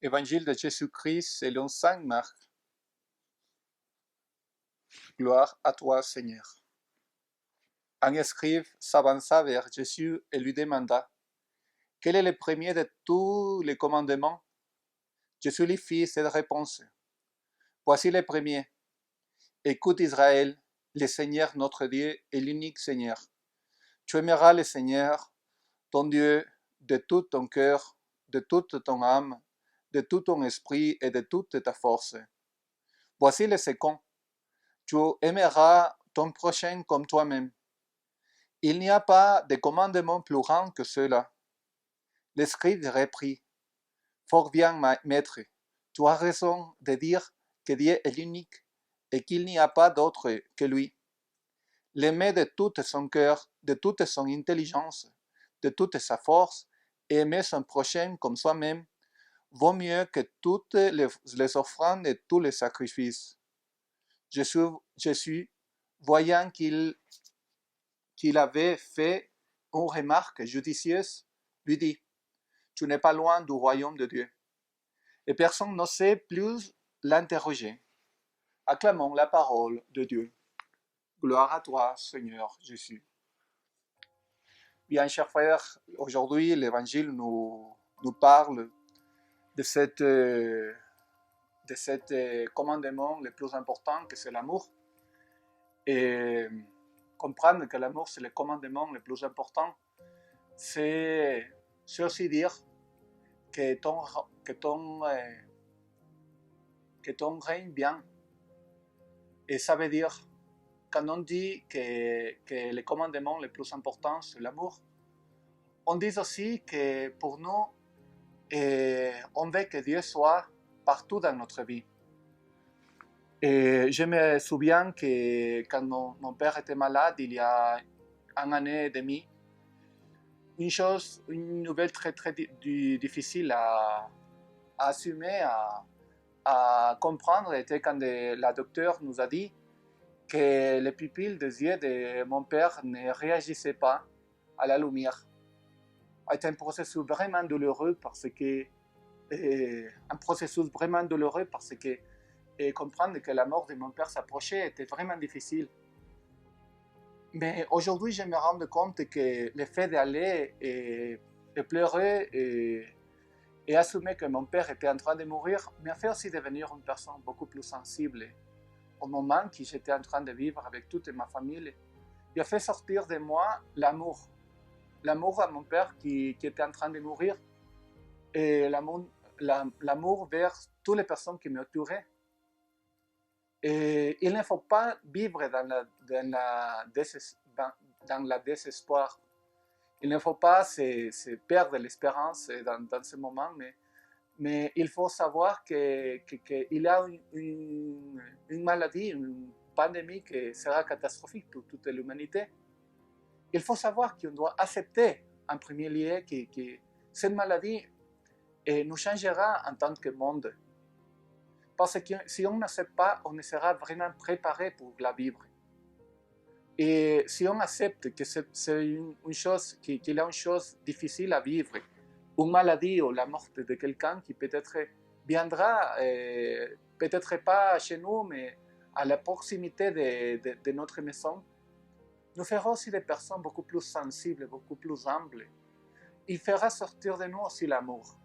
Évangile de Jésus-Christ selon saint Marc. Gloire à toi, Seigneur. Un scribe s'avança vers Jésus et lui demanda: Quel est le premier de tous les commandements? Jésus lui fit cette réponse: Voici le premier. Écoute Israël, le Seigneur notre Dieu est l'unique Seigneur. Tu aimeras le Seigneur, ton Dieu, de tout ton cœur, de toute ton âme, de tout ton esprit et de toute ta force. Voici le second. Tu aimeras ton prochain comme toi-même. Il n'y a pas de commandement plus grand que cela. Le scribe reprit: Fort bien, maître, tu as raison de dire que Dieu est l'unique et qu'il n'y a pas d'autre que lui. L'aimer de tout son cœur, de toute son intelligence, de toute sa force, et aimer son prochain comme soi-même, vaut mieux que toutes les offrandes et tous les sacrifices. Jésus, voyant qu'il avait fait une remarque judicieuse, lui dit: Tu n'es pas loin du royaume de Dieu. Et personne n'osait plus l'interroger. Acclamons la parole de Dieu. Gloire à toi, Seigneur Jésus. Bien, chers frères, aujourd'hui, l'Évangile nous parle de cet commandement le plus important, que c'est l'amour. Et comprendre que l'amour, c'est le commandement le plus important, c'est aussi dire que ton règne vient. Et ça veut dire, quand on dit que le commandement le plus important, c'est l'amour, on dit aussi que pour nous, on veut que Dieu soit partout dans notre vie. Et je me souviens que quand mon père était malade, il y a un an et demi, une nouvelle très très difficile à assumer, à comprendre, était quand la docteure nous a dit que les pupilles des yeux de mon père ne réagissaient pas à la lumière. C'était un processus vraiment douloureux parce que comprendre que la mort de mon père s'approchait était vraiment difficile. Mais aujourd'hui, je me rends compte que le fait d'aller et pleurer et assumer que mon père était en train de mourir m'a fait aussi devenir une personne beaucoup plus sensible au moment que j'étais en train de vivre avec toute ma famille. Il a fait sortir de moi l'amour à mon père qui était en train de mourir et l'amour vers toutes les personnes qui m'entouraient. Et il ne faut pas vivre dans la désespoir. Il ne faut pas se perdre l'espérance dans ce moment, mais il faut savoir qu'il y a une maladie, une pandémie qui sera catastrophique pour toute l'humanité. Il faut savoir qu'on doit accepter en premier lieu que cette maladie nous changera en tant que monde. Parce que si on n'accepte pas, on ne sera vraiment préparé pour la vivre. Et si on accepte que c'est une chose, qu'il y a une chose difficile à vivre, une maladie ou la mort de quelqu'un qui peut-être viendra, peut-être pas chez nous, mais à la proximité de notre maison, nous fera aussi des personnes beaucoup plus sensibles, beaucoup plus humbles. Il fera sortir de nous aussi l'amour.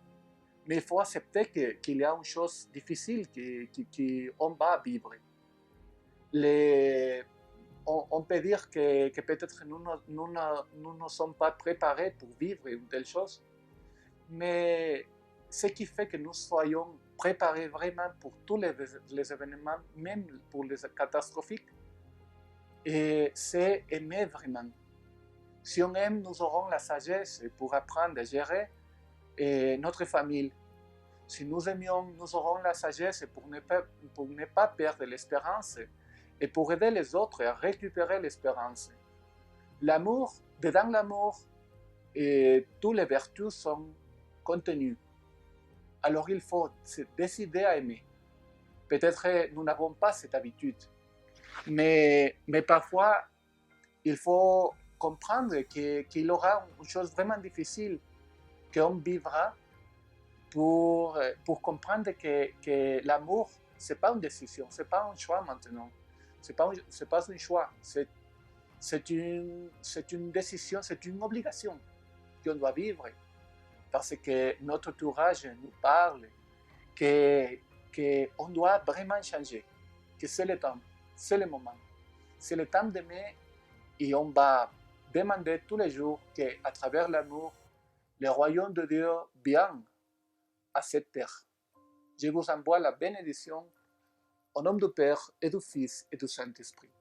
Mais il faut accepter qu'il y a une chose difficile qu'on va vivre. On peut dire que peut-être nous ne sommes pas préparés pour vivre une telle chose, mais ce qui fait que nous soyons préparés vraiment pour tous les événements, même pour les catastrophiques, c'est aimer vraiment. Si on aime, nous aurons la sagesse pour apprendre à gérer notre famille. Si nous aimions, nous aurons la sagesse pour ne pas perdre l'espérance et pour aider les autres à récupérer l'espérance. L'amour, dedans l'amour, toutes les vertus sont contenues. Alors il faut se décider à aimer. Peut-être nous n'avons pas cette habitude, mais parfois il faut comprendre qu'il y aura une chose vraiment difficile qu'on vivra pour comprendre que l'amour, ce n'est pas une décision, ce n'est pas un choix maintenant. Ce n'est pas un choix, c'est une décision, c'est une obligation qu'on doit vivre. Parce que notre entourage nous parle qu'on doit vraiment changer, que c'est le temps, c'est le moment, c'est le temps d'aimer et on va demander tous les jours qu'à travers l'amour, le royaume de Dieu vienne à cette terre. Je vous envoie la bénédiction au nom du Père et du Fils et du Saint-Esprit.